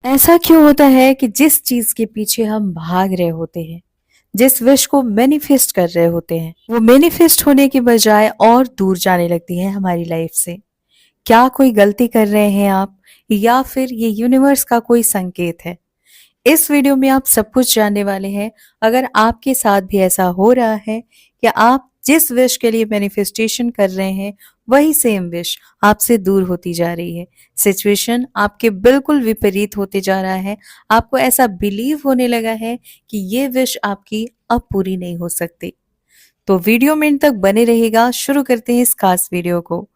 ऐसा क्यों होता है कि जिस चीज के पीछे हम भाग रहे होते हैं, जिस विश को मैनिफेस्ट कर रहे होते हैं, वो मैनिफेस्ट होने की बजाय और दूर जाने लगती है हमारी लाइफ से? क्या कोई गलती कर रहे हैं आप, या फिर ये यूनिवर्स का कोई संकेत है? इस वीडियो में आप सब कुछ जानने वाले हैं। अगर आपके साथ भी ऐसा हो रहा है कि आप जिस विश के लिए मैनिफेस्टेशन कर रहे हैं, वही सेम विश आपसे दूर होती जा रही है, सिचुएशन आपके बिल्कुल विपरीत होते जा रहा है, आपको ऐसा बिलीव होने लगा है कि ये विश आपकी अब पूरी नहीं हो सकती, तो वीडियो में इन तक बने रहेगा। शुरू करते हैं इस खास वीडियो को।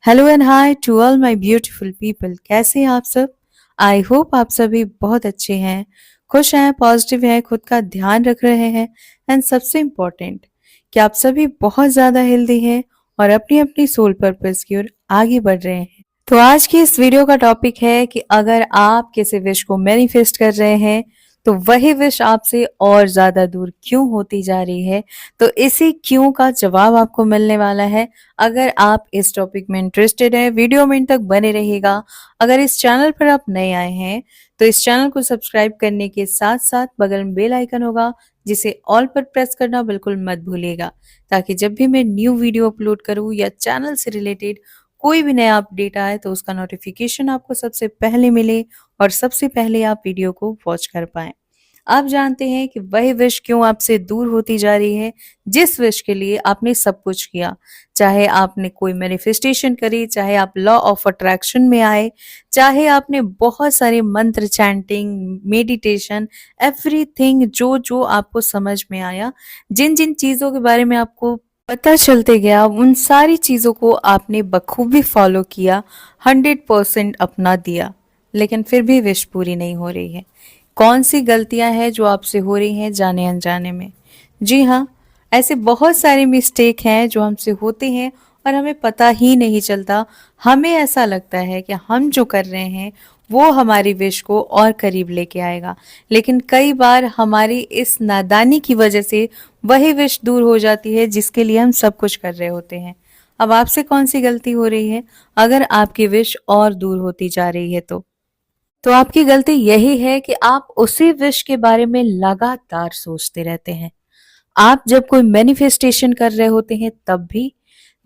Hello and hi to all my beautiful people, कैसे हैं आप सब? आई होप आप सभी बहुत अच्छे हैं, खुश हैं, पॉजिटिव हैं, खुद का ध्यान रख रहे हैं, एंड सबसे इम्पोर्टेंट कि आप सभी बहुत ज़्यादा हेल्दी हैं और अपनी अपनी सोल पर्पस की ओर आगे बढ़ रहे हैं। तो आज की इस वीडियो का टॉपिक है कि अगर आप किसी विश को मैनिफेस्ट कर रहे हैं तो वही विश आपसे और ज्यादा दूर क्यों होती जा रही है। तो इसी क्यों का जवाब आपको मिलने वाला है। अगर आप इस टॉपिक में इंटरेस्टेड हैं, वीडियो में इन तक बने रहेगा। अगर इस चैनल पर आप नए आए हैं तो इस चैनल को सब्सक्राइब करने के साथ साथ बगल में बेल आइकन होगा, जिसे ऑल पर प्रेस करना बिल्कुल मत भूलिएगा, ताकि जब भी मैं न्यू वीडियो अपलोड करूं या चैनल से रिलेटेड कोई भी नया अपडेट आए तो उसका नोटिफिकेशन आपको सबसे पहले मिले और सबसे पहले आप वीडियो को वॉच कर पाएं। आप जानते हैं कि वही विश क्यों आपसे दूर होती जा रही है, जिस विश के लिए आपने सब कुछ किया, चाहे आपने कोई मैनिफेस्टेशन करी, चाहे आप लॉ ऑफ अट्रैक्शन में आए, चाहे आपने बहुत सारे मंत्र, चैंटिंग, मेडिटेशन, एवरीथिंग जो जो आपको समझ में आया, जिन जिन चीजों के बारे में आपको पता चलते गया, उन सारी चीजों को आपने बखूबी फॉलो किया, 100% अपना दिया, लेकिन फिर भी विश पूरी नहीं हो रही है। कौन सी गलतियां हैं जो आपसे हो रही हैं जाने अनजाने में? जी हाँ, ऐसे बहुत सारे मिस्टेक हैं जो हमसे होते हैं और हमें पता ही नहीं चलता। हमें ऐसा लगता है कि हम जो कर रहे हैं वो हमारी विश को और करीब लेके आएगा, लेकिन कई बार हमारी इस नादानी की वजह से वही विश दूर हो जाती है जिसके लिए हम सब कुछ कर रहे होते हैं। अब आपसे कौन सी गलती हो रही है अगर आपकी विश और दूर होती जा रही है? तो आपकी गलती यही है कि आप उसी विश के बारे में लगातार सोचते रहते हैं। आप जब कोई मैनिफेस्टेशन कर रहे होते हैं तब भी,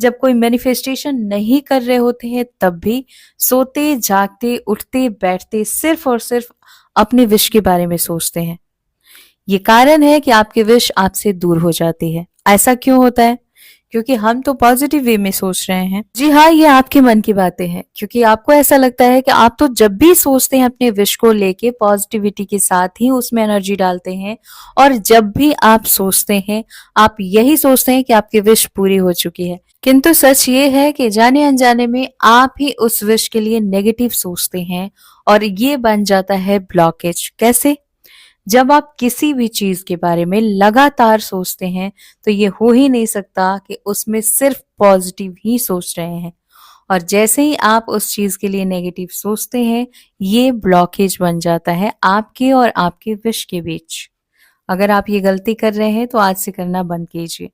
जब कोई मैनिफेस्टेशन नहीं कर रहे होते हैं तब भी, सोते जागते उठते बैठते सिर्फ और सिर्फ अपने विश के बारे में सोचते हैं। ये कारण है कि आपकी विश आपसे दूर हो जाती है। ऐसा क्यों होता है? क्योंकि हम तो पॉजिटिव वे में सोच रहे हैं। जी हाँ, ये आपके मन की बातें हैं, क्योंकि आपको ऐसा लगता है कि आप तो जब भी सोचते हैं अपने विश को लेके पॉजिटिविटी के साथ ही उसमें एनर्जी डालते हैं, और जब भी आप सोचते हैं आप यही सोचते हैं कि आपकी विश पूरी हो चुकी है। किंतु सच ये है कि जाने अनजाने में आप ही उस विश के लिए नेगेटिव सोचते हैं और ये बन जाता है ब्लॉकेज। कैसे? जब आप किसी भी चीज के बारे में लगातार सोचते हैं तो ये हो ही नहीं सकता कि उसमें सिर्फ पॉजिटिव ही सोच रहे हैं, और जैसे ही आप उस चीज के लिए नेगेटिव सोचते हैं ये ब्लॉकेज बन जाता है आपके और आपके विश के बीच। अगर आप ये गलती कर रहे हैं तो आज से करना बंद कीजिए।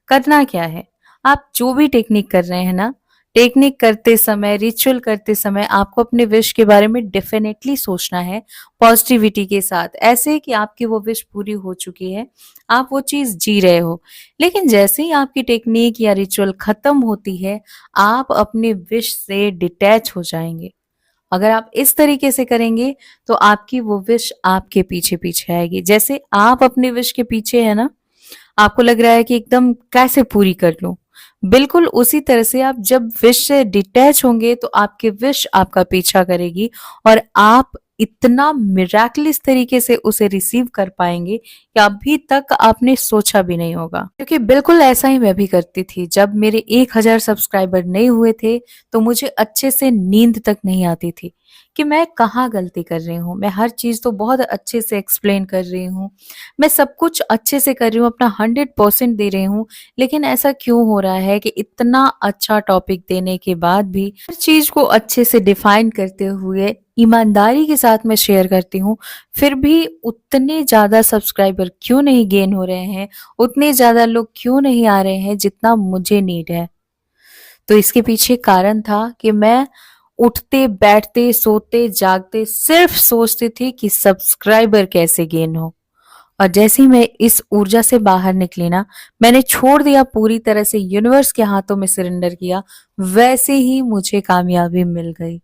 करना क्या है? आप जो भी टेक्निक कर रहे हैं ना, टेक्निक करते समय, रिचुअल करते समय आपको अपने विश के बारे में डेफिनेटली सोचना है, पॉजिटिविटी के साथ, ऐसे कि आपकी वो विश पूरी हो चुकी है, आप वो चीज जी रहे हो। लेकिन जैसे ही आपकी टेक्निक या रिचुअल खत्म होती है आप अपने विश से डिटैच हो जाएंगे। अगर आप इस तरीके से करेंगे तो आपकी वो विश आपके पीछे पीछे आएगी। जैसे आप अपने विश के पीछे है ना, आपको लग रहा है कि एकदम कैसे पूरी कर लूं, बिल्कुल उसी तरह से आप जब विश से डिटैच होंगे तो आपकी विश आपका पीछा करेगी और आप इतना मिराकलिस तरीके से उसे रिसीव कर पाएंगे कि अभी तक आपने सोचा भी नहीं होगा। क्योंकि बिल्कुल ऐसा ही मैं भी करती थी। जब मेरे 1000 सब्सक्राइबर नहीं हुए थे तो मुझे अच्छे से नींद तक नहीं आती थी कि मैं कहाँ गलती कर रही हूँ। मैं हर चीज तो बहुत अच्छे से एक्सप्लेन कर रही हूँ, मैं सब कुछ अच्छे से कर रही हूँ, अपना 100% दे रही हूँ, लेकिन ऐसा क्यों हो रहा है कि इतना अच्छा टॉपिक देने के बाद भी, हर चीज को अच्छे से डिफाइन करते हुए ईमानदारी के साथ मैं शेयर करती हूँ, फिर भी उतने ज्यादा सब्सक्राइबर क्यों नहीं गेन हो रहे हैं, उतने ज्यादा लोग क्यों नहीं आ रहे हैं जितना मुझे नीड है? तो इसके पीछे कारण था कि मैं उठते बैठते सोते जागते सिर्फ सोचती थी कि सब्सक्राइबर कैसे गेन हो। और जैसे ही मैं इस ऊर्जा से बाहर निकली ना, मैंने छोड़ दिया, पूरी तरह से यूनिवर्स के हाथों में सरेंडर किया, वैसे ही मुझे कामयाबी मिल गई।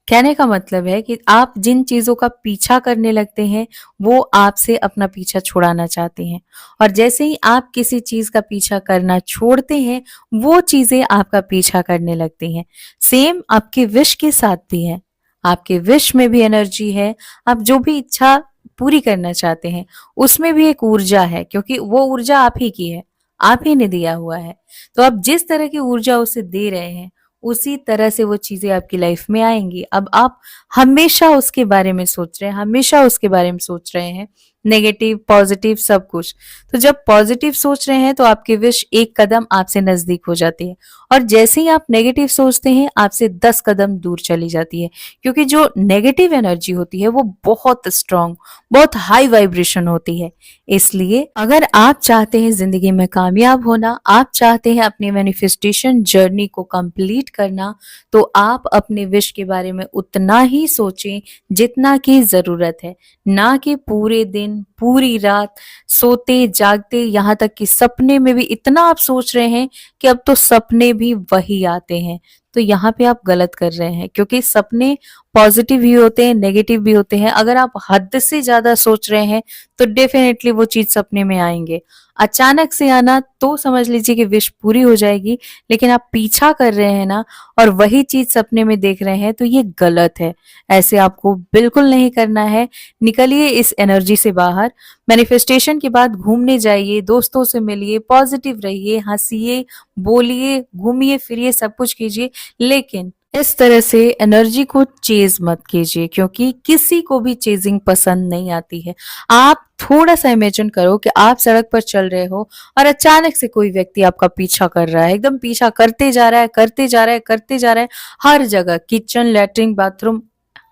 कहने का मतलब है कि आप जिन चीजों का पीछा करने लगते हैं वो आपसे अपना पीछा छुड़ाना चाहते हैं, और जैसे ही आप किसी चीज का पीछा करना छोड़ते हैं वो चीजें आपका पीछा करने लगती हैं। सेम आपके विश के साथ भी है। आपके विश में भी एनर्जी है। आप जो भी इच्छा पूरी करना चाहते हैं उसमें भी एक ऊर्जा है, क्योंकि वो ऊर्जा आप ही की है, आप ही ने दिया हुआ है। तो आप जिस तरह की ऊर्जा उसे दे रहे हैं उसी तरह से वो चीजें आपकी लाइफ में आएंगी। अब आप हमेशा उसके बारे में सोच रहे हैं, हमेशा उसके बारे में सोच रहे हैं, नेगेटिव पॉजिटिव सब कुछ। तो जब पॉजिटिव सोच रहे हैं तो आपकी विश एक कदम आपसे नजदीक हो जाती है, और जैसे ही आप नेगेटिव सोचते हैं आपसे 10 कदम दूर चली जाती है, क्योंकि जो नेगेटिव एनर्जी होती है वो बहुत स्ट्रांग, बहुत हाई वाइब्रेशन होती है। इसलिए अगर आप चाहते हैं जिंदगी में कामयाब होना, आप चाहते हैं अपनी मैनिफेस्टेशन जर्नी को कंप्लीट करना, तो आप अपने विश के बारे में उतना ही सोचें जितना की जरूरत है, ना कि पूरे दिन पूरी रात सोते जागते, यहाँ तक कि सपने में भी इतना आप सोच रहे हैं कि अब तो सपने भी वही आते हैं। तो यहाँ पे आप गलत कर रहे हैं, क्योंकि सपने पॉजिटिव भी होते हैं नेगेटिव भी होते हैं। अगर आप हद से ज्यादा सोच रहे हैं तो डेफिनेटली वो चीज सपने में आएंगे। अचानक से आना तो समझ लीजिए कि विश पूरी हो जाएगी, लेकिन आप पीछा कर रहे हैं ना और वही चीज सपने में देख रहे हैं, तो ये गलत है। ऐसे आपको बिल्कुल नहीं करना है। निकलिए इस एनर्जी से बाहर। मैनिफेस्टेशन के बाद घूमने जाइए, दोस्तों से मिलिए, पॉजिटिव रहिए, हंसिए, बोलिए, घूमिए फिरिए, सब कुछ कीजिए, लेकिन इस तरह से एनर्जी को चेज मत कीजिए, क्योंकि किसी को भी चेजिंग पसंद नहीं आती है। आप थोड़ा सा इमेजिन करो कि आप सड़क पर चल रहे हो और अचानक से कोई व्यक्ति आपका पीछा कर रहा है, एकदम पीछा करते जा रहा है, करते जा रहा है, करते जा रहा है, हर जगह, किचन, लैट्रिन, बाथरूम,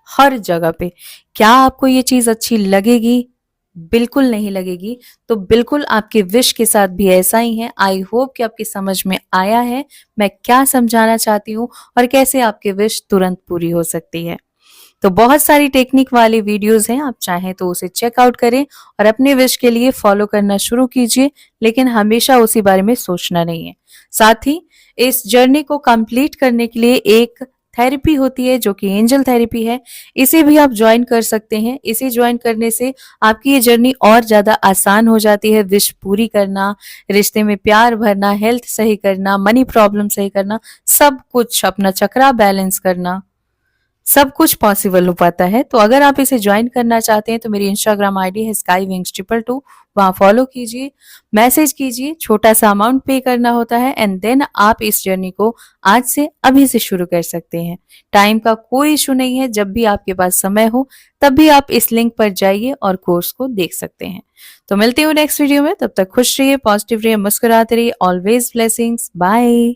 हर जगह पे। क्या आपको ये चीज अच्छी लगेगी? बिल्कुल नहीं लगेगी। तो बिल्कुल आपके विश के साथ भी ऐसा ही है। आई होप कि आपकी समझ में आया है मैं क्या समझाना चाहती हूँ और कैसे आपके विश तुरंत पूरी हो सकती है। तो बहुत सारी टेक्निक वाली वीडियोस हैं, आप चाहें तो उसे चेकआउट करें और अपने विश के लिए फॉलो करना शुरू कीजिए, लेकिन हमेशा उसी बारे में सोचना नहीं है। साथ ही इस जर्नी को कंप्लीट करने के लिए एक थेरेपी होती है जो कि एंजल थेरेपी है, इसे भी आप ज्वाइन कर सकते हैं। इसे ज्वाइन करने से आपकी ये जर्नी और ज्यादा आसान हो जाती है। विश पूरी करना, रिश्ते में प्यार भरना, हेल्थ सही करना, मनी प्रॉब्लम सही करना, सब कुछ, अपना चक्रा बैलेंस करना, सब कुछ पॉसिबल हो पाता है। तो अगर आप इसे ज्वाइन करना चाहते हैं तो मेरी इंस्टाग्राम आईडी है skywings222, वहां फॉलो कीजिए, मैसेज कीजिए, छोटा सा अमाउंट पे करना होता है, एंड देन आप इस जर्नी को आज से अभी से शुरू कर सकते हैं। टाइम का कोई इशू नहीं है, जब भी आपके पास समय हो तब भी आप इस लिंक पर जाइए और कोर्स को देख सकते हैं। तो मिलती हूँ नेक्स्ट वीडियो में, तब तक खुश रहिए, पॉजिटिव रहिए, मुस्कुराते रहिए। Always blessings. बाय।